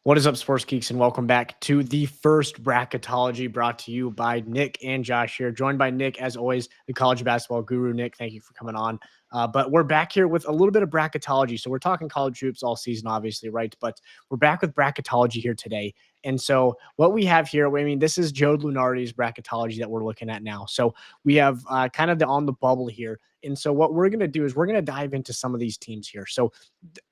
What is up, sports geeks, and welcome back to the first Bracketology brought to you by Nick and Josh here, joined by Nick, as always, the college basketball guru. Nick, thank you for coming on. But we're back here with a little bit of Bracketology. So we're talking college hoops all season, obviously, right? But we're back with Bracketology here today. And so what we have here, I mean, this is Joe Lunardi's Bracketology that we're looking at now. So we have kind of the on the bubble here. And so what we're going to do is we're going to dive into some of these teams here. So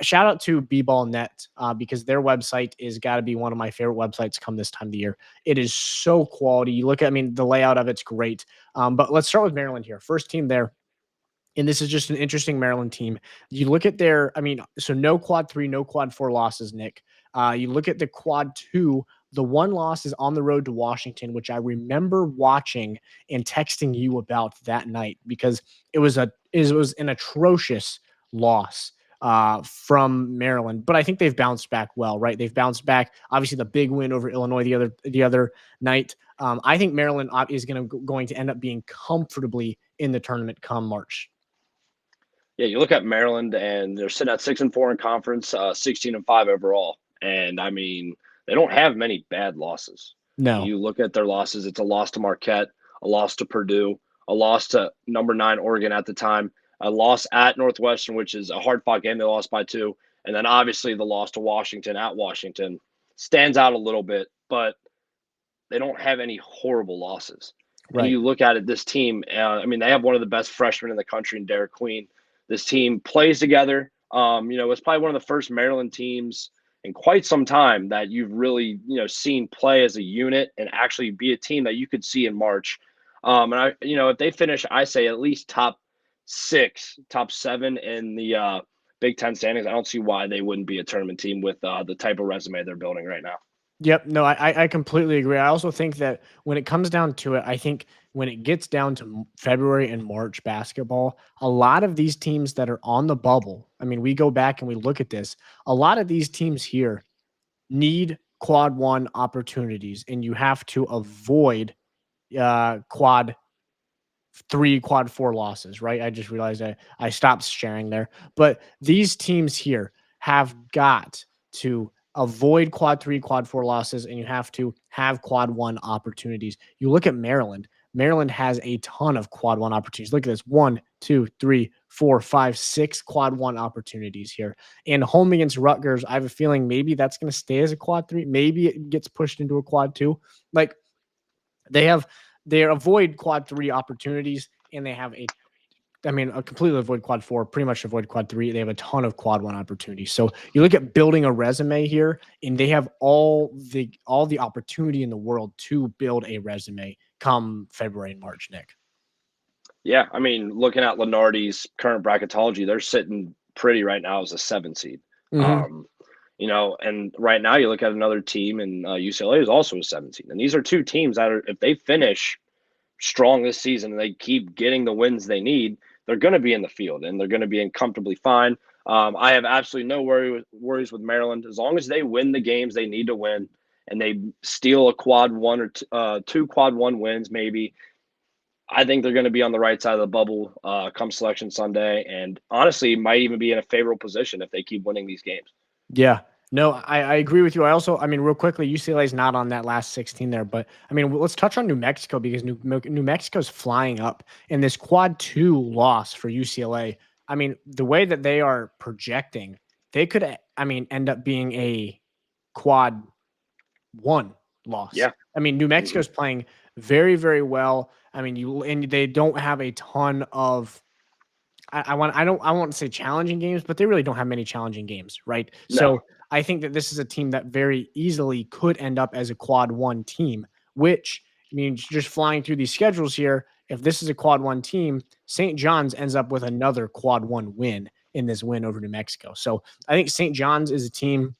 shout out to B-Ball.net because their website is got to be one of my favorite websites come this time of the year. It is so quality. You look at, I mean, the layout of it's great. But let's start with Maryland here. First team there. And this is just an interesting Maryland team. You look at their, I mean, so no quad 3, no quad 4 losses, Nick. You look at the quad 2, the one loss is on the road to Washington, which I remember watching and texting you about that night because it was an atrocious loss from Maryland. But I think they've bounced back well, right? They've bounced back. Obviously, the big win over Illinois the other night. I think Maryland is going to end up being comfortably in the tournament come March. Yeah, you look at Maryland, and they're sitting at 6-4 in conference, 16-5 overall. And I mean, they don't have many bad losses. No. You look at their losses; it's a loss to Marquette, a loss to Purdue, a loss to number 9 Oregon at the time, a loss at Northwestern, which is a hard-fought game. They lost by 2, and then obviously the loss to Washington at Washington stands out a little bit, but they don't have any horrible losses. And Right. you look at it, this team. I mean, they have one of the best freshmen in the country in Derek Queen. This team plays together. It's probably one of the first Maryland teams in quite some time that you've really, seen play as a unit and actually be a team that you could see in March. If they finish, I say at least top 6, top 7 in the Big Ten standings, I don't see why they wouldn't be a tournament team with the type of resume they're building right now. Yep. No, I completely agree. I also think that when it comes down to it, I think when it gets down to February and March basketball, a lot of these teams that are on the bubble, I mean, we go back and we look at this, a lot of these teams here need quad 1 opportunities, and you have to avoid quad 3, quad 4 losses, right? I just realized I stopped sharing there. But these teams here have got to avoid quad 3, quad 4 losses, and you have to have quad 1 opportunities. You look at Maryland. Maryland has a ton of quad 1 opportunities. Look at this: 1, 2, 3, 4, 5, 6 quad 1 opportunities here. And home against Rutgers, I have a feeling maybe that's going to stay as a quad 3. Maybe it gets pushed into a quad 2. Like they avoid quad 3 opportunities, and they have a completely avoid quad 4, pretty much avoid quad 3. They have a ton of quad 1 opportunities. So you look at building a resume here, and they have all the opportunity in the world to build a resume come February and March, Nick. Yeah, I mean, looking at Lenardi's current bracketology, they're sitting pretty right now as a 7 seed. Mm-hmm. And right now you look at another team, and UCLA is also a 17. And these are two teams that if they finish strong this season and they keep getting the wins they need, they're going to be in the field and they're going to be in comfortably fine. I have absolutely no worries with Maryland as long as they win the games they need to win and they steal a quad 1 or 2 quad 1 wins maybe. I think they're going to be on the right side of the bubble come Selection Sunday, and honestly, might even be in a favorable position if they keep winning these games. Yeah. No, I agree with you. I mean, real quickly, UCLA is not on that last 16 there, but I mean, let's touch on New Mexico because New Mexico's flying up, and this quad 2 loss for UCLA. I mean, the way that they are projecting, they could, end up being a quad 1 loss. Yeah. I mean, New Mexico's playing very, very well. I mean, they don't have a ton of I won't say challenging games, but they really don't have many challenging games, right? No. So I think that this is a team that very easily could end up as a quad 1 team, which means just flying through these schedules here. If this is a quad 1 team, St. John's ends up with another quad 1 win in this win over New Mexico. So I think St. John's is a team.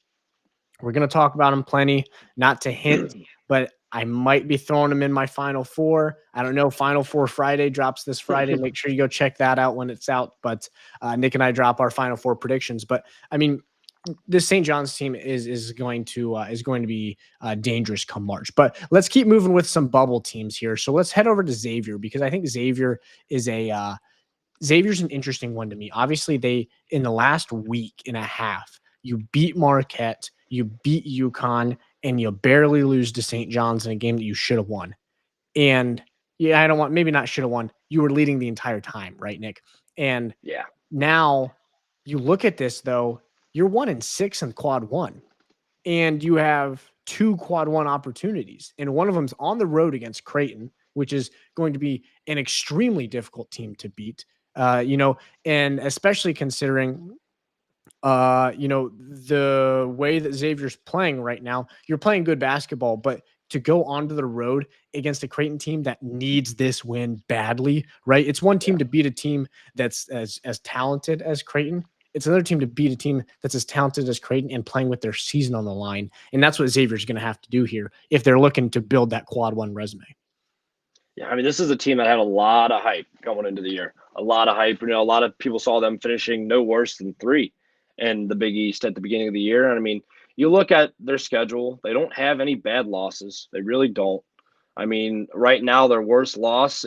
We're going to talk about them plenty, not to hint, but I might be throwing them in my Final Four. I don't know. Final Four Friday drops this Friday. Make sure you go check that out when it's out. But Nick and I drop our Final Four predictions. But I mean, this St. John's team is going to be dangerous come March. But let's keep moving with some bubble teams here. So let's head over to Xavier because I think Xavier is Xavier's an interesting one to me. Obviously, they in the last week and a half, you beat Marquette. you beat UConn, and you barely lose to St. John's in a game that you should have won. And yeah, I don't want maybe not should have won. You were leading the entire time, right, Nick? And Yeah. now you look at this though, you're 1-6 in quad one, and you have two quad one opportunities, and one of them's on the road against Creighton, which is going to be an extremely difficult team to beat. And especially considering the way that Xavier's playing right now, you're playing good basketball, but to go onto the road against a Creighton team that needs this win badly, right? It's one team Yeah. to beat a team that's as talented as Creighton. It's another team to beat a team that's as talented as Creighton and playing with their season on the line. And that's what Xavier's going to have to do here if they're looking to build that quad one resume. Yeah, I mean, this is a team that had a lot of hype going into the year. A lot of hype. A lot of people saw them finishing no worse than 3 in the Big East at the beginning of the year. And I mean, you look at their schedule, they don't have any bad losses. They really don't. I mean, right now, their worst loss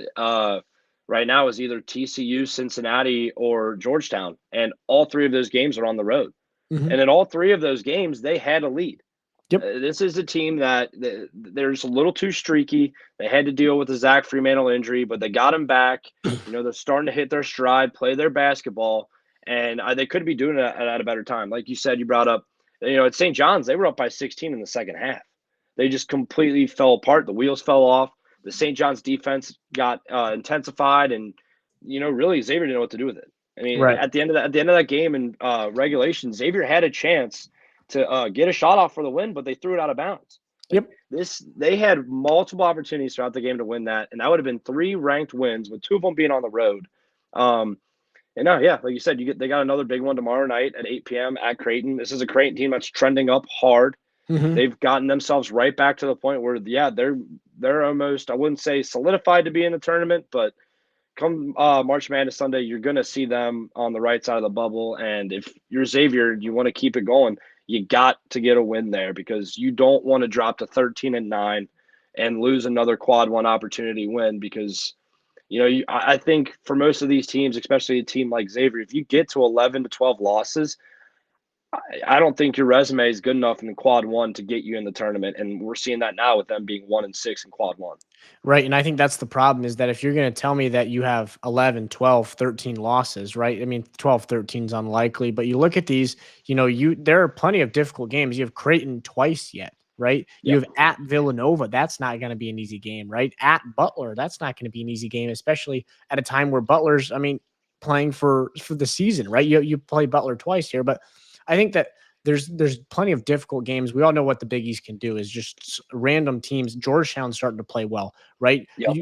right now is either TCU, Cincinnati, or Georgetown. And all 3 of those games are on the road. Mm-hmm. And in all 3 of those games, they had a lead. Yep. This is a team that they're just a little too streaky. They had to deal with the Zach Fremantle injury, but they got him back. They're starting to hit their stride, play their basketball, and they couldn't be doing it at a better time. Like you said, you brought up, at St. John's, they were up by 16 in the second half. They just completely fell apart. The wheels fell off. The St. John's defense got intensified, and really Xavier didn't know what to do with it. I mean, Right. at the end of that game in regulation, Xavier had a chance to get a shot off for the win, but they threw it out of bounds. Yep. They had multiple opportunities throughout the game to win that, and that would have been 3 ranked wins, with 2 of them being on the road. And now, yeah, like you said, they got another big one tomorrow night at 8 p.m. at Creighton. This is a Creighton team that's trending up hard. Mm-hmm. They've gotten themselves right back to the point where, yeah, they're almost, I wouldn't say solidified to be in the tournament, but come March Madness Sunday, you're going to see them on the right side of the bubble. And if you're Xavier, you want to keep it going, you got to get a win there, because you don't want to drop to 13-9 and lose another quad one opportunity win. Because, I think for most of these teams, especially a team like Xavier, if you get to 11 to 12 losses, I don't think your resume is good enough in quad one to get you in the tournament. And we're seeing that now with them being 1-6 in quad one. Right. And I think that's the problem, is that if you're going to tell me that you have 11, 12, 13 losses, right? I mean, 12, 13 is unlikely, but you look at these, there are plenty of difficult games. You have Creighton twice yet, right? You Yep. have at Villanova. That's not going to be an easy game, right? At Butler, that's not going to be an easy game, especially at a time where Butler's, playing for the season, right? You play Butler twice here, but I think that there's plenty of difficult games. We all know what the Big East can do is just random teams. Georgetown's starting to play well, right? Yep.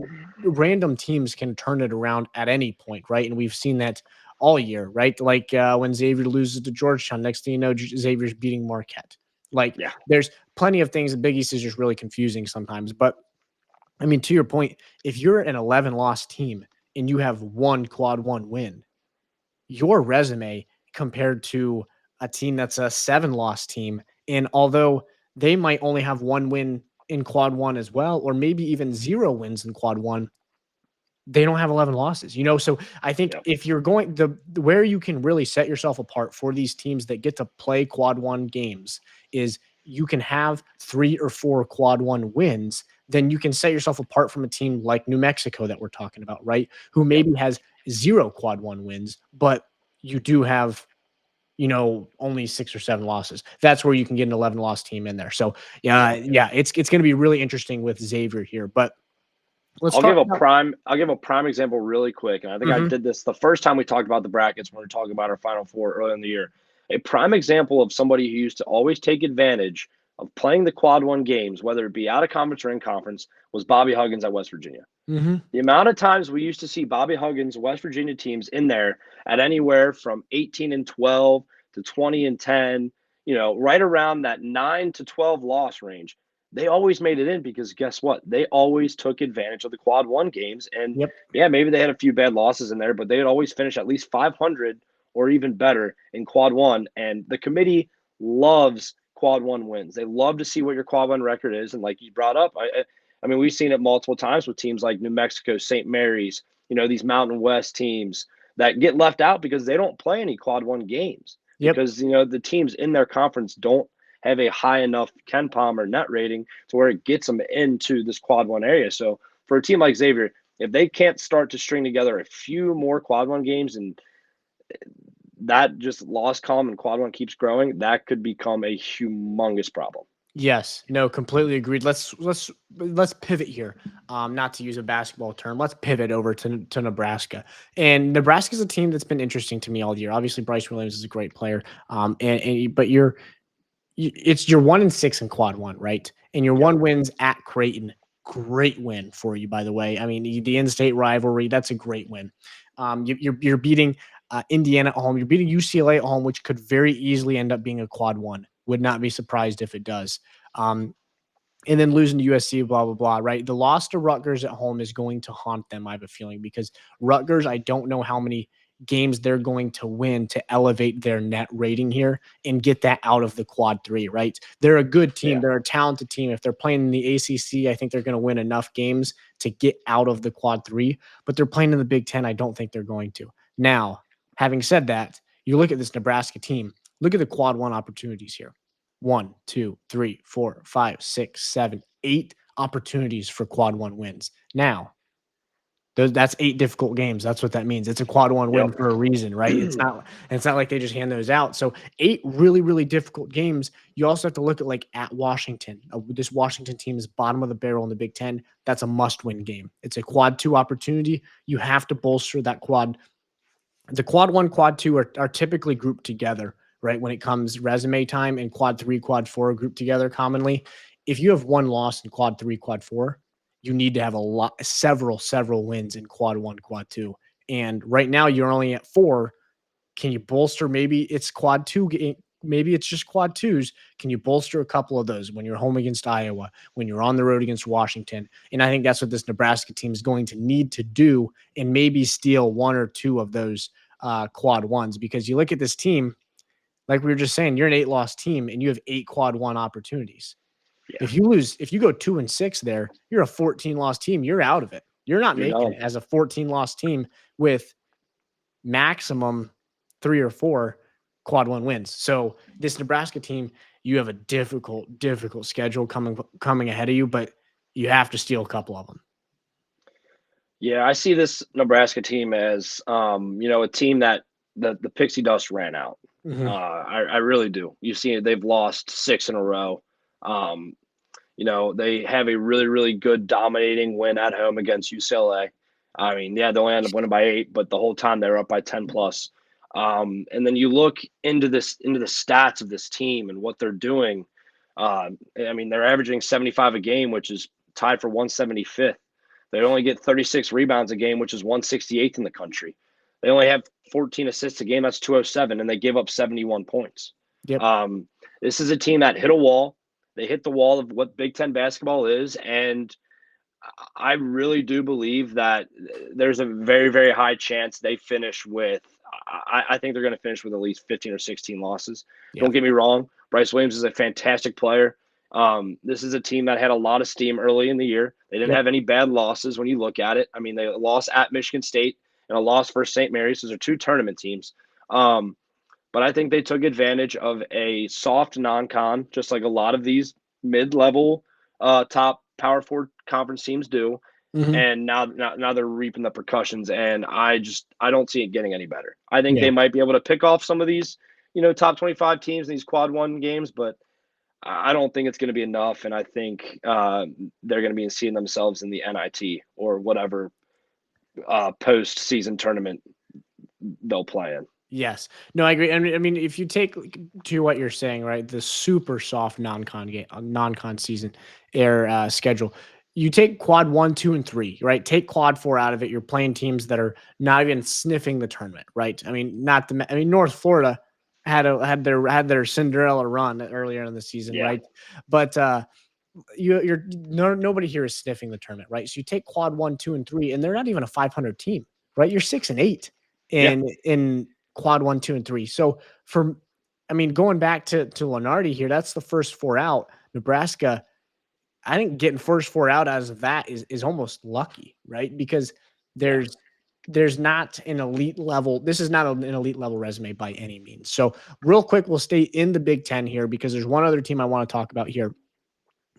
Random teams can turn it around at any point, right? And we've seen that all year, right? Like when Xavier loses to Georgetown, next thing you know, Xavier's beating Marquette. Like Yeah. there's plenty of things. The Big East is just really confusing sometimes. But I mean, to your point, if you're an 11 loss team and you have one quad one win, your resume compared to a team that's a 7-loss team, and although they might only have one win in quad one as well, or maybe even 0 wins in quad one, they don't have 11 losses, So I think Yep. if you're going where you can really set yourself apart for these teams that get to play quad one games is you can have 3 or 4 quad one wins. Then you can set yourself apart from a team like New Mexico that we're talking about, right? Who maybe has 0 quad one wins, but you do have only 6 or 7 losses. That's where you can get an 11 loss team in there. So yeah, it's going to be really interesting with Xavier here, but let's I'll talk give a about. prime example really quick. And I think I Mhm. did this the first time we talked about the brackets when we were talking about our Final Four earlier in the year. A prime example of somebody who used to always take advantage of playing the quad one games, whether it be out of conference or in conference, was Bobby Huggins at West Virginia. Mhm. The amount of times we used to see Bobby Huggins, West Virginia teams in there at anywhere from 18-12 to 20-10, right around that 9-12 loss range. They always made it in, because guess what? They always took advantage of the quad one games. And Yep. yeah, maybe they had a few bad losses in there, but they'd always finish at least 500 or even better in quad one. And the committee loves quad one wins. They love to see what your quad one record is. And like you brought up, I mean, we've seen it multiple times with teams like New Mexico, St. Mary's, these Mountain West teams that get left out because they don't play any quad one games, Yep. because, the teams in their conference don't have a high enough Ken Palmer net rating to where it gets them into this quad one area. So for a team like Xavier, if they can't start to string together a few more quad one games and that just loss column in quad one keeps growing, that could become a humongous problem. Yes, no, completely agreed. Let's pivot here. Not to use a basketball term, let's pivot over to Nebraska. And Nebraska's a team that's been interesting to me all year. Obviously, Bryce Williams is a great player. But it's your 1-6 in quad one, right? And your Yep. one wins at Creighton. Great win for you, by the way. I mean, the in-state rivalry, that's a great win. You're beating Indiana at home. You're beating UCLA at home, which could very easily end up being a quad one. Would not be surprised if it does. Um, and then losing to USC, blah, blah, blah, right? The loss to Rutgers at home is going to haunt them, I have a feeling, because Rutgers, I don't know how many games they're going to win to elevate their net rating here and get that out of the quad three, right? They're a good team. Yeah. They're a talented team. If they're playing in the ACC, I think they're going to win enough games to get out of the quad three, but they're playing in the Big Ten. I don't think they're going to. Now, having said that, you look at this Nebraska team, look at the quad one opportunities here. 1, 2, 3, 4, 5, 6, 7, 8 opportunities for quad one wins. Now, that's 8 difficult games. That's what that means. It's a quad one win Yep. for a reason, right? It's not like they just hand those out. So 8 really, really difficult games. You also have to look at like at Washington. This Washington team is bottom of the barrel in the Big Ten. That's a must-win game. It's a quad 2 opportunity. You have to bolster that quad. The quad 1, quad 2 are typically grouped together, right? When it comes resume time, and quad 3, quad 4 are grouped together commonly. If you have one loss in quad 3, quad 4, you need to have several wins in quad 1, quad 2. And right now you're only at 4. Can you bolster? Maybe it's quad 2. Maybe it's just quad 2s. Can you bolster a couple of those when you're home against Iowa, when you're on the road against Washington? And I think that's what this Nebraska team is going to need to do, and maybe steal 1 or 2 of those quad ones, because you look at this team, like we were just saying, you're an 8-loss team and you have 8 quad one opportunities. Yeah. If you go 2-6 there, you're a 14-loss team. You're out of it. You're not You're making done. it as a 14-loss team with maximum 3 or 4 quad one wins. So this Nebraska team, you have a difficult schedule coming ahead of you, but you have to steal a couple of them. Yeah, I see this Nebraska team as, a team that the pixie dust ran out. Mm-hmm. I really do. You've seen it; they've lost 6 in a row. Um, they have a really, really good dominating win at home against UCLA. I mean, yeah, they only ended up winning by 8, but the whole time they were up by 10 plus. And then you look into the stats of this team and what they're doing. I mean, they're averaging 75 a game, which is tied for 175th. They only get 36 rebounds a game, which is 168th in the country. They only have 14 assists a game, that's 207, and they give up 71 points. Yep. This is a team that hit a wall. They hit the wall of what Big Ten basketball is, and I really do believe that there's a very, very high chance they finish with. I think they're going to finish with at least 15 or 16 losses. Yeah. Don't get me wrong. Bryce Williams is a fantastic player. This is a team that had a lot of steam early in the year. They didn't Yep. have any bad losses when you look at it. I mean, they lost at Michigan State and a loss for St. Mary's. Those are 2 tournament teams. But I think they took advantage of a soft non-con, just like a lot of these mid-level top Power Four conference teams do. Mm-hmm. And now they're reaping the percussions, and I don't see it getting any better. I think Yeah. they might be able to pick off some of these, top 25 teams in these quad one games, but I don't think it's going to be enough. And I think they're going to be seeing themselves in the NIT or whatever post-season tournament they'll play in. Yes. No, I agree. I mean, if you take to what you're saying, right, the super soft non-con game, non-con season air schedule, you take quad 1, 2, and 3, right? Take quad 4 out of it. You're playing teams that are not even sniffing the tournament, right? I mean, North Florida had their Cinderella run earlier in the season, Yeah. right? But nobody here is sniffing the tournament, right? So you take quad 1, 2, and 3, and they're not even a 500 team, right? You're 6-8 Yeah. in quad 1, 2, and 3. So going back to Lenardi here, that's the first 4 out. Nebraska, I think getting first 4 out as of that is almost lucky, right? Because Yeah. there's there's not an elite level. This is not an elite level resume by any means. So real quick, we'll stay in the Big Ten here because there's one other team I want to talk about here,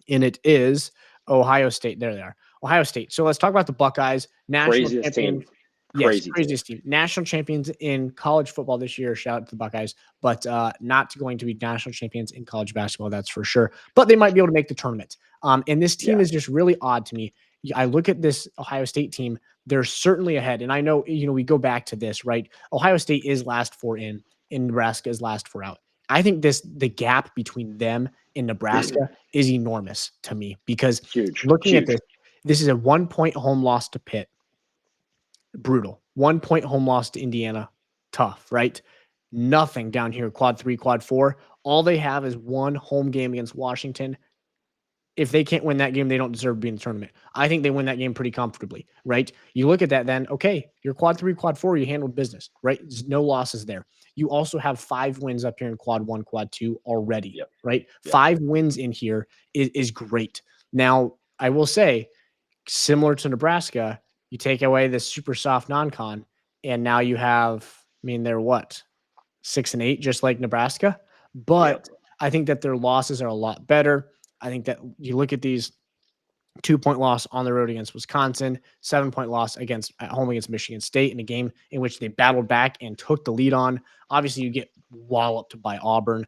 and it is Ohio State. There they are, Ohio State. So let's talk about the Buckeyes, national Craziest champions. team. Yes, Crazy craziest team. National champions in college football this year. Shout out to the Buckeyes, but not going to be national champions in college basketball. That's for sure. But they might be able to make the tournament. And this team Yeah. is just really odd to me. I look at this Ohio State team. They're certainly ahead, and I know we go back to this, right? Ohio State is last four in, and Nebraska is last four out. I think the gap between them and Nebraska is enormous to me because Huge. looking at Huge. this is a 1 point home loss to Pitt. Brutal. 1 point home loss to Indiana. Tough, right? Nothing down here, quad 3, quad 4. All they have is one home game against Washington. If they can't win that game, they don't deserve to be in the tournament. I think they win that game pretty comfortably, right? You look at that then, okay, you're quad 3, quad 4, you handled business, right? There's no losses there. You also have 5 wins up here in quad 1, quad 2 already, Yep. right? Yep. 5 wins in here is great. Now, I will say, similar to Nebraska, you take away this super soft non-con, and now you have, they're what, 6-8, just like Nebraska. But Yep. I think that their losses are a lot better. I think that you look at these 2-point loss on the road against Wisconsin, 7-point loss at home against Michigan State in a game in which they battled back and took the lead on. Obviously, you get walloped by Auburn.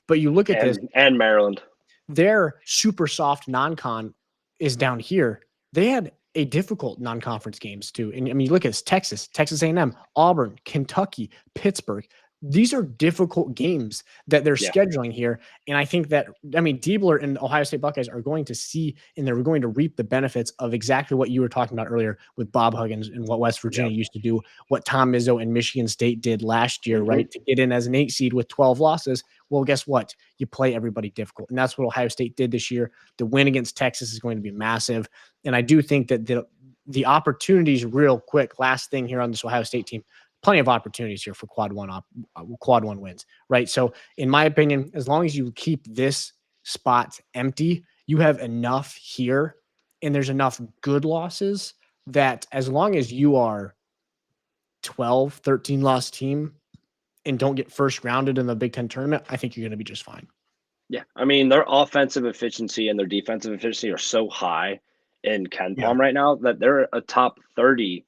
But you look at this, And Maryland. their super soft non-con is down here. They had a difficult non-conference games too. And you look at this, Texas A&M, Auburn, Kentucky, Pittsburgh. These are difficult games that they're scheduling here. And I think that, Diebler and Ohio State Buckeyes are going to see, and they're going to reap the benefits of exactly what you were talking about earlier with Bob Huggins and what West Virginia used to do, what Tom Izzo and Michigan State did last year, right? To get in as an 8 seed with 12 losses. Well, guess what? You play everybody difficult. And that's what Ohio State did this year. The win against Texas is going to be massive. And I do think that the opportunities, real quick, last thing here on this Ohio State team, plenty of opportunities here for quad one wins, right? So in my opinion, as long as you keep this spot empty, you have enough here, and there's enough good losses that as long as you are 12, 13 loss team and don't get first rounded in the Big Ten tournament, I think you're going to be just fine. Yeah. Their offensive efficiency and their defensive efficiency are so high in KenPom right now that they're a top 30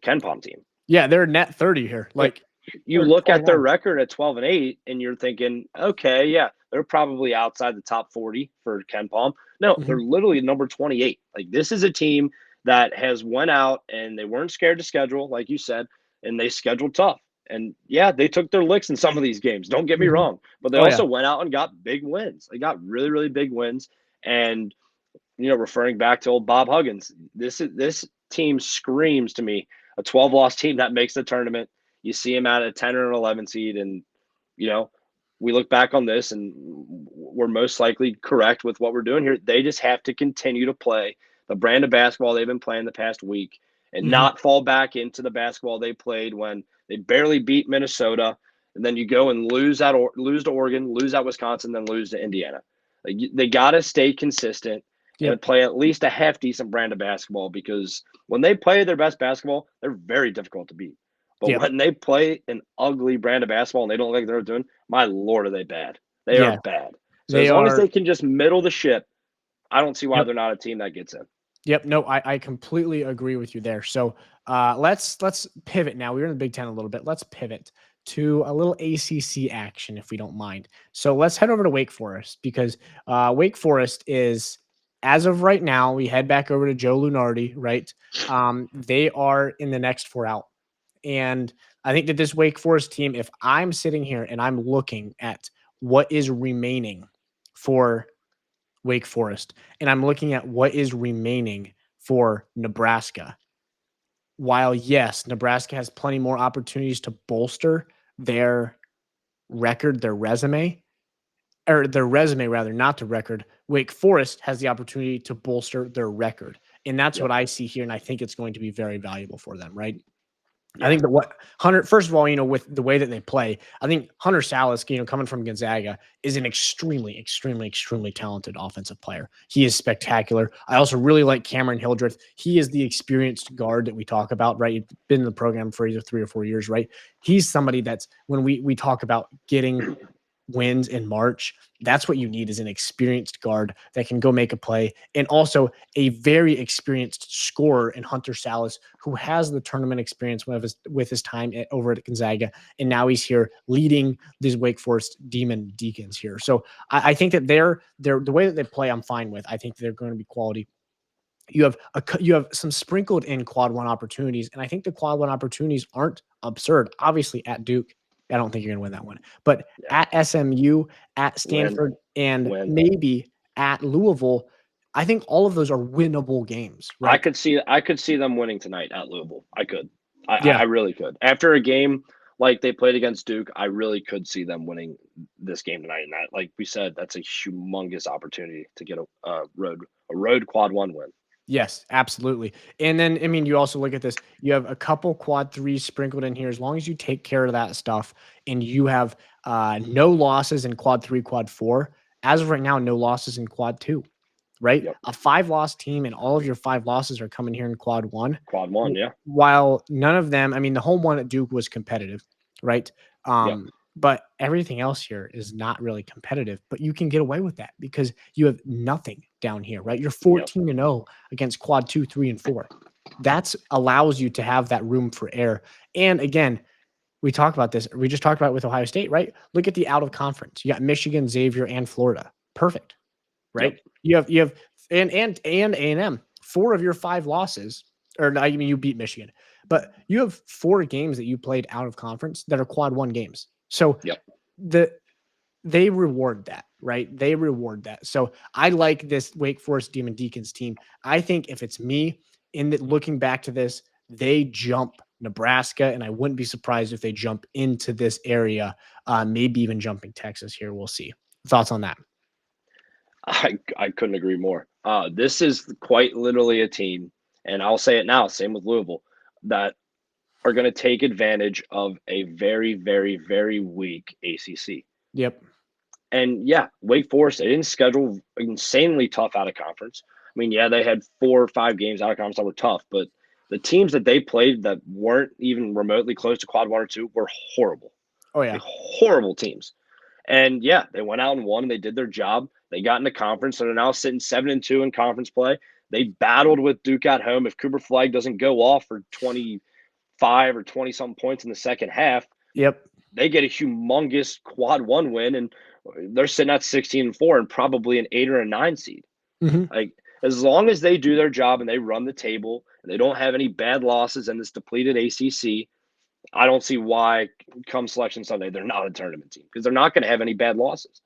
KenPom team. Yeah, they're net 30 here. Like, you look at their record at 12-8 and you're thinking, okay, yeah, they're probably outside the top 40 for KenPom. No, they're literally number 28. Like, this is a team that has went out and they weren't scared to schedule, like you said, and they scheduled tough. And yeah, they took their licks in some of these games. Don't get me wrong, but they also went out and got big wins. They got really, really big wins. And referring back to old Bob Huggins, this team screams to me a 12-loss team that makes the tournament. You see him at a 10 or an 11 seed, and we look back on this, and we're most likely correct with what we're doing here. They just have to continue to play the brand of basketball they've been playing the past week, and not fall back into the basketball they played when they barely beat Minnesota, and then you go and lose to Oregon, lose at Wisconsin, then lose to Indiana. They got to stay consistent and play at least a half decent brand of basketball, because when they play their best basketball, they're very difficult to beat. But when they play an ugly brand of basketball and they don't look like they're doing, my Lord, are they bad. They are bad. So as long as they can just middle the ship, I don't see why they're not a team that gets in. Yep. No, I completely agree with you there. So let's pivot now. We're in the Big Ten a little bit. Let's pivot to a little ACC action, if we don't mind. So let's head over to Wake Forest, because Wake Forest is, as of right now, we head back over to Joe Lunardi, right? They are in the next 4 out. And I think that this Wake Forest team, if I'm sitting here and I'm looking at what is remaining for Wake Forest, and I'm looking at what is remaining for Nebraska, while yes, Nebraska has plenty more opportunities to bolster their record, their resume, or their resume rather, not the record, Wake Forest has the opportunity to bolster their record. And that's what I see here. And I think it's going to be very valuable for them, right? I Yeah. think that what Hunter, first of all, with the way that they play, I think Hunter Salas, coming from Gonzaga, is an extremely, extremely, extremely talented offensive player. He is spectacular. I also really like Cameron Hildreth. He is the experienced guard that we talk about, right? He's been in the program for either 3 or 4 years, right? He's somebody that's when we talk about getting wins in March, that's what you need is an experienced guard that can go make a play, and also a very experienced scorer in Hunter Salas, who has the tournament experience with his time over at Gonzaga, and now he's here leading these Wake Forest Demon Deacons here. So I think that they're the way that they play, I'm fine with. I think they're going to be quality. You have some sprinkled in quad one opportunities, and I think the quad one opportunities aren't absurd. Obviously, at Duke, I don't think you're going to win that one, but Yeah. at SMU, at Win. Stanford, and Win. maybe at Louisville, I think all of those are winnable games, right? I could see them winning tonight at Louisville. I could. I Yeah. really could. After a game like they played against Duke, I really could see them winning this game tonight. And that, like we said, that's a humongous opportunity to get a road quad one win. Yes, absolutely. And then, I mean, you also look at this, you have a couple quad threes sprinkled in here. As long as you take care of that stuff and you have no losses in quad three, quad four, as of right now, no losses in quad two, right? Yep. A 5-loss team, and all of your 5 losses are coming here in quad one. Quad one, yeah. While none of them, I mean, the home one at Duke was competitive, right? Yep. But everything else here is not really competitive, but you can get away with that because you have nothing down here, right? You're Yep. 14-0 against quad 2, 3, and 4. That's allows you to have that room for error. And again, we talk about this. We just talked about it with Ohio State, right? Look at the out of conference. You got Michigan, Xavier, and Florida. Perfect, Yep. right? You have and A&M. 4 of your 5 losses, or I mean, you beat Michigan, but you have 4 games that you played out of conference that are quad one games. So Yep. the they reward that, right? They reward that. So I like this Wake Forest Demon Deacons team. I think if it's me, looking back to this, they jump Nebraska, and I wouldn't be surprised if they jump into this area, maybe even jumping Texas here. We'll see. Thoughts on that? I couldn't agree more. This is quite literally a team, and I'll say it now, same with Louisville, that are going to take advantage of a very, very, very weak ACC. Yep. And yeah, Wake Forest, they didn't schedule insanely tough out of conference. I mean, yeah, they had 4 or 5 games out of conference that were tough, but the teams that they played that weren't even remotely close to quad one or two were horrible. Oh Like yeah. horrible teams. And yeah, they went out and won and they did their job. They got into conference, so they're now sitting 7-2 in conference play. They battled with Duke at home. If Cooper Flag doesn't go off for 25 or 20 something points in the second half, Yep. they get a humongous quad one win, and they're sitting at 16-4 and probably an 8 or a 9 seed. Mm-hmm. Like as long as they do their job and they run the table and they don't have any bad losses in this depleted ACC, I don't see why come Selection Sunday they're not a tournament team because they're not going to have any bad losses.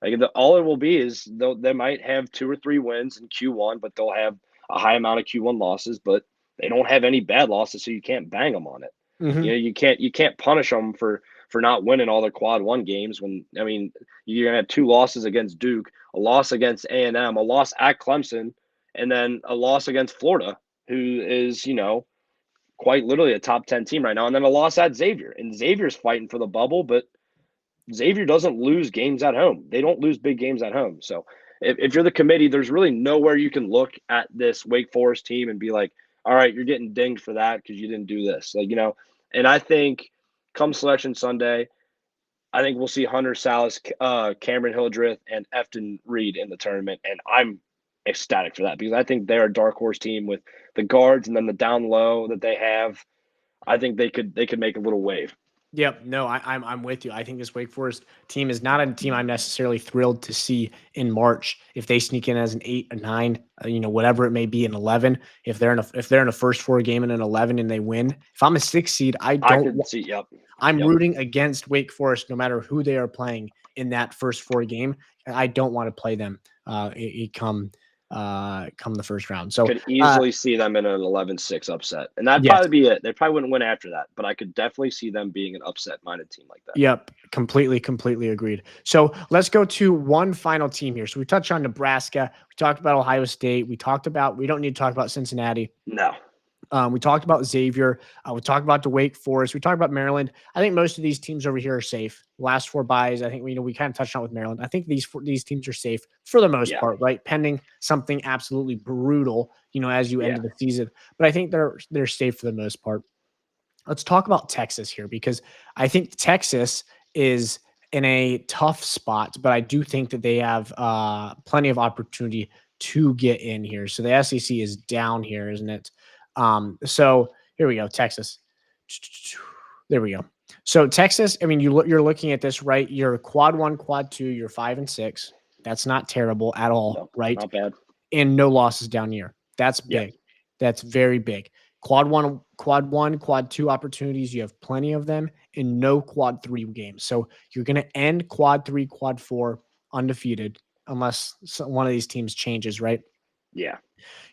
Like all it will be is they might have 2 or 3 wins in Q1, but they'll have a high amount of Q1 losses. But they don't have any bad losses, so you can't bang them on it. Mm-hmm. You can't punish them for not winning all their quad one games. When I mean you're gonna have 2 losses against Duke, a loss against A&M, a loss at Clemson, and then a loss against Florida, who is quite literally a top 10 team right now, and then a loss at Xavier. And Xavier's fighting for the bubble, but Xavier doesn't lose games at home. They don't lose big games at home. So if you're the committee, there's really nowhere you can look at this Wake Forest team and be like, all right, you're getting dinged for that because you didn't do this. And I think come Selection Sunday, I think we'll see Hunter Salas, Cameron Hildreth, and Efton Reed in the tournament. And I'm ecstatic for that because I think they're a dark horse team with the guards and then the down low that they have. I think they could make a little wave. Yep. No, I'm with you. I think this Wake Forest team is not a team I'm necessarily thrilled to see in March. If they sneak in as an 8, a 9, whatever it may be, an 11. If they're in a first 4 game and an 11 and they win, if I'm a 6 seed, I could see. Yep. I'm Yep. rooting against Wake Forest no matter who they are playing in that first 4 game. I don't want to play them come the first round. So Could easily see them in an 11-6 upset. And that'd yes. probably be it. They probably wouldn't win after that, but I could definitely see them being an upset-minded team like that. Yep, completely agreed. So let's go to one final team here. So we touched on Nebraska. We talked about Ohio State. We don't need to talk about Cincinnati. No. We talked about Xavier. We talked about the Wake Forest. We talked about Maryland. I think most of these teams over here are safe. Last four buys, I think we kind of touched on with Maryland. I think these teams are safe for the most Yeah. part, right? Pending something absolutely brutal, as you Yeah. end the season. But I think they're safe for the most part. Let's talk about Texas here because I think Texas is in a tough spot, but I do think that they have plenty of opportunity to get in here. So the SEC is down here, isn't it? So here we go, Texas. There we go. So Texas, I mean, you're looking at this, right? You're quad one, quad two, you're 5-6. That's not terrible at all, No, right? not bad. And no losses down here. That's Yeah. big. That's very big. Quad two opportunities. You have plenty of them, and no quad three games. So you're going to end quad three, quad four undefeated, unless one of these teams changes, right? Yeah.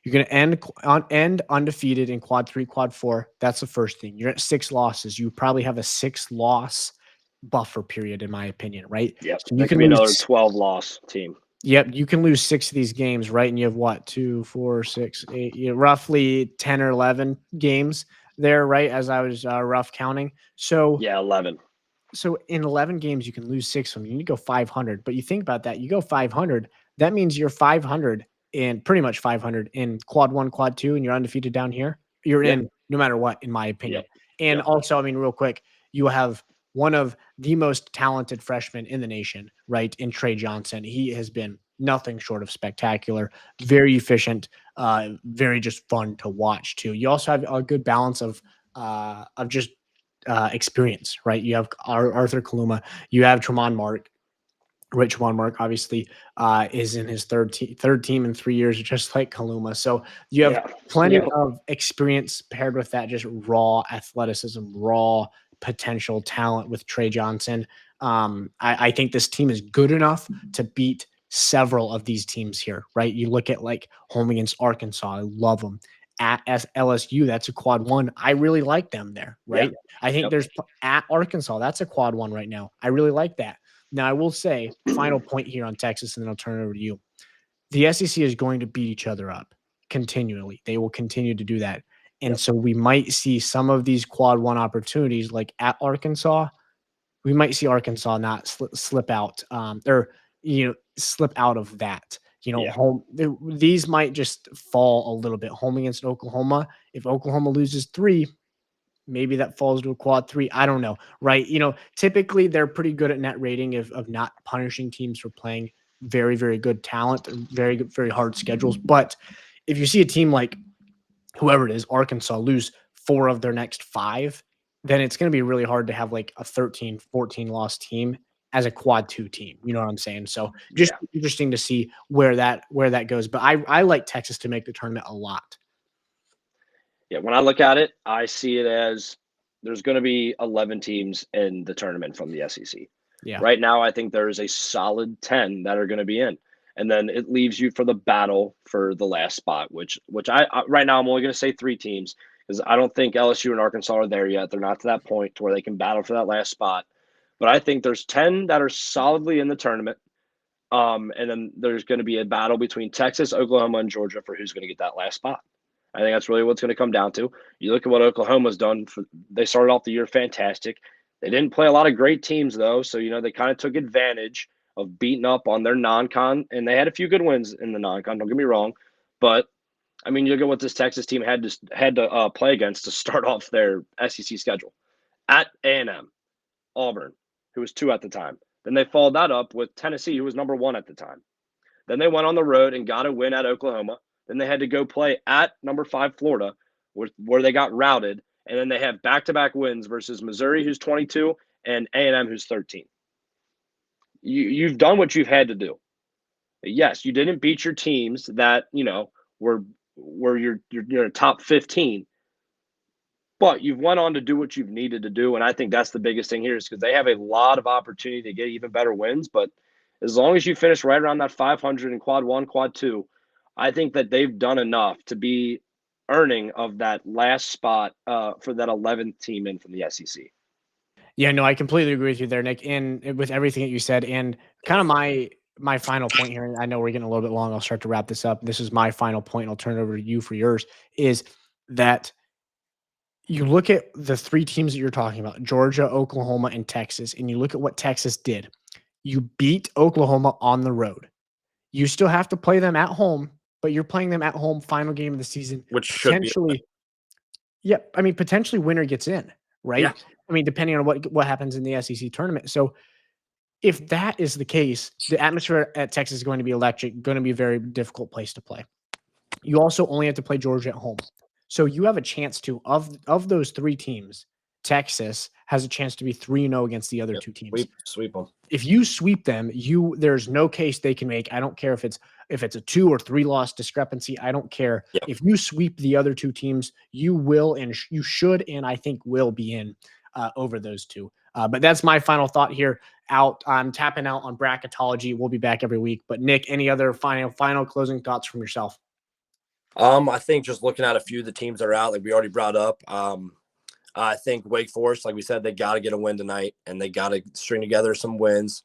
You're going to end undefeated in quad three, quad four. That's the first thing. You're at 6 losses. You probably have a 6-loss buffer period, in my opinion, right? Yep. So you That could can be lose. another 12-loss team. Yep, you can lose 6 of these games, right? And you have what, 2, 4, 6, 8, roughly 10 or 11 games there, right? As I was rough counting. So, Yeah, 11. so in 11 games, you can lose 6 of them. You need to go 500. But you think about that, you go 500, that means you're 500 in pretty much 500 in quad one, quad two, and you're undefeated down here. You're Yeah. in no matter what, in my opinion. Yep. And Yep. also, I mean, real quick, you have one of the most talented freshmen in the nation, right? In Trey Johnson. He has been nothing short of spectacular, very efficient, very just fun to watch too. You also have a good balance of just experience, right? You have Arthur Kaluma, you have Tremont Mark. Rich Tremont Mark obviously is in his third team in 3 years, just like Kaluma. So you have Yeah. plenty Yep. of experience paired with that just raw athleticism, raw potential talent with Trey Johnson. I think this team is good enough to beat several of these teams here, right? You look at like home against Arkansas, I love them. At LSU, that's a quad one. I really like them there, Yeah. right? I think Yep. there's at Arkansas, that's a quad one right now. I really like that. Now, I will say, final point here on Texas, and then I'll turn it over to you. The SEC is going to beat each other up continually. They will continue to do that. And Yep. so we might see some of these quad one opportunities, like at Arkansas, we might see Arkansas not slip out or, slip out of that. Yeah. These might just fall a little bit. Home against Oklahoma. If Oklahoma loses 3, maybe that falls to a quad 3. I don't know. Right. Typically they're pretty good at net rating of not punishing teams for playing very, very good talent, very good, very hard schedules. But if you see a team like whoever it is, Arkansas, lose 4 of their next 5, then it's going to be really hard to have like a 13, 14 loss team as a quad 2 team. You know what I'm saying? So just Yeah. interesting to see where that goes. But I like Texas to make the tournament a lot. Yeah. When I look at it, I see it as there's going to be 11 teams in the tournament from the SEC. Yeah. Right now, I think there is a solid 10 that are going to be in. And then it leaves you for the battle for the last spot, which I right now I'm only going to say 3 teams because I don't think LSU and Arkansas are there yet. They're not to that point to where they can battle for that last spot. But I think there's 10 that are solidly in the tournament. And then there's going to be a battle between Texas, Oklahoma, and Georgia for who's going to get that last spot. I think that's really what's going to come down to. You look at what Oklahoma's done. They started off the year fantastic. They didn't play a lot of great teams, though. So, they kind of took advantage of beating up on their non-con. And they had a few good wins in the non-con, don't get me wrong. But, I mean, you look at what this Texas team had to play against to start off their SEC schedule. At A&M, Auburn, who was 2 at the time. Then they followed that up with Tennessee, who was number 1 at the time. Then they went on the road and got a win at Oklahoma. Then they had to go play at number 5 Florida, where they got routed. And then they have back-to-back wins versus Missouri, who's 22, and A&M, who's 13. You've done what you've had to do. Yes, you didn't beat your teams that were your top 15, but you've went on to do what you've needed to do, and I think that's the biggest thing here is because they have a lot of opportunity to get even better wins. But as long as you finish right around that 500 in quad 1, quad 2, I think that they've done enough to be earning of that last spot for that 11th team in from the SEC. Yeah, no, I completely agree with you there, Nick, and with everything that you said. And kind of my final point here, and I know we're getting a little bit long. I'll start to wrap this up. This is my final point. I'll turn it over to you for yours, is that you look at the 3 teams that you're talking about, Georgia, Oklahoma, and Texas, and you look at what Texas did. You beat Oklahoma on the road. You still have to play them at home, but you're playing them at home, final game of the season, which should be potentially. Yeah, I mean, potentially winner gets in, yeah. right? I mean, depending on what happens in the SEC tournament. So if that is the case, the atmosphere at Texas is going to be electric, going to be a very difficult place to play. You also only have to play Georgia at home. So you have a chance to, of those 3 teams, Texas has a chance to be 3-0 against the other Yep. 2 teams. Sweep them. If you sweep them, there's no case they can make. I don't care if it's a 2 or 3 loss discrepancy. I don't care. Yep. If you sweep the other 2 teams, you will and you should and I think will be in over those 2. But that's my final thought here. I'm tapping out on Bracketology. We'll be back every week. But Nick, any other final closing thoughts from yourself? I think just looking at a few of the teams that are out, like we already brought up, I think Wake Forest, like we said, they got to get a win tonight, and they got to string together some wins.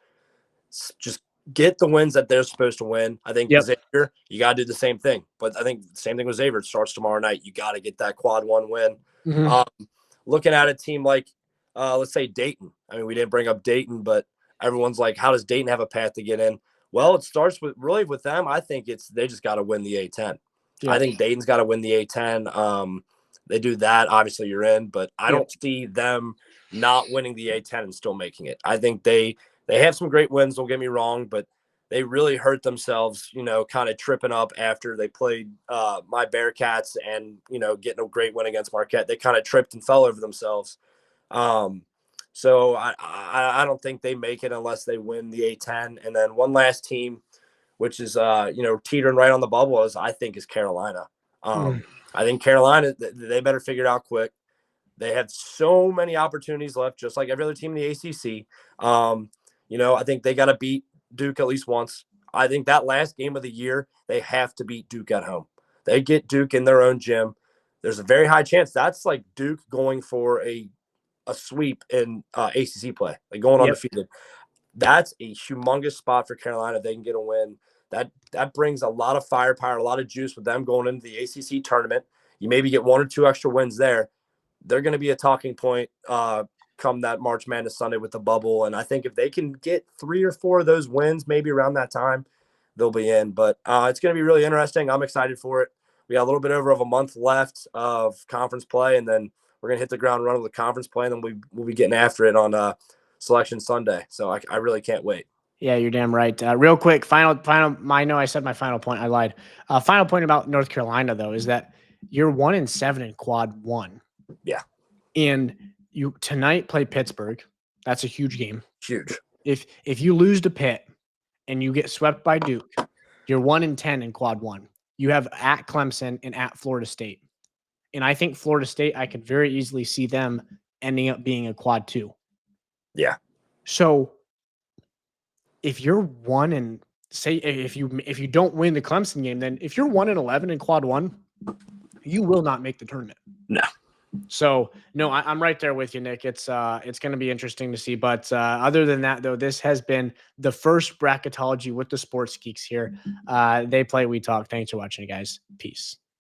Just get the wins that they're supposed to win. I think Xavier, you got to do the same thing. But I think the same thing with Xavier. It starts tomorrow night. You got to get that quad 1 win. Mm-hmm. Looking at a team like, let's say Dayton. I mean, we didn't bring up Dayton, but everyone's like, how does Dayton have a path to get in? Well, it starts with them. I think they just got to win the A10. I think Dayton's got to win the A10. They do that, obviously you're in, but I don't see them not winning the A10 and still making it. I think they have some great wins, don't get me wrong, but they really hurt themselves, kind of tripping up after they played my Bearcats and, getting a great win against Marquette. They kind of tripped and fell over themselves. So I don't think they make it unless they win the A10. And then one last team, which is, teetering right on the bubble, I think is Carolina. I think Carolina, they better figure it out quick. They have so many opportunities left, just like every other team in the ACC. I think they got to beat Duke at least once. I think that last game of the year, they have to beat Duke at home. They get Duke in their own gym. There's a very high chance that's like Duke going for a sweep in ACC play, like going undefeated. That's a humongous spot for Carolina. They can get a win. That brings a lot of firepower, a lot of juice with them going into the ACC tournament. You maybe get 1 or 2 extra wins there. They're going to be a talking point come that March Madness Sunday with the bubble. And I think if they can get 3 or 4 of those wins, maybe around that time, they'll be in. But it's going to be really interesting. I'm excited for it. We got a little bit over of a month left of conference play, and then we're going to hit the ground running with conference play, and then we'll be getting after it on Selection Sunday. So I really can't wait. Yeah, you're damn right. Real quick, final. I know I said my final point. I lied. Final point about North Carolina, though, is that you're 1-7 in quad 1. Yeah. And you tonight play Pittsburgh. That's a huge game. Huge. If you lose to Pitt and you get swept by Duke, you're 1-10 in quad 1. You have at Clemson and at Florida State. And I think Florida State, I could very easily see them ending up being a quad 2. Yeah. So if you're if you don't win the Clemson game, then if you're 1-11 in quad 1, you will not make the tournament. No. So no, I'm right there with you, Nick. It's going to be interesting to see. But other than that, though, this has been the first Bracketology with the Sports Geeks here. They play, we talk. Thanks for watching, guys. Peace.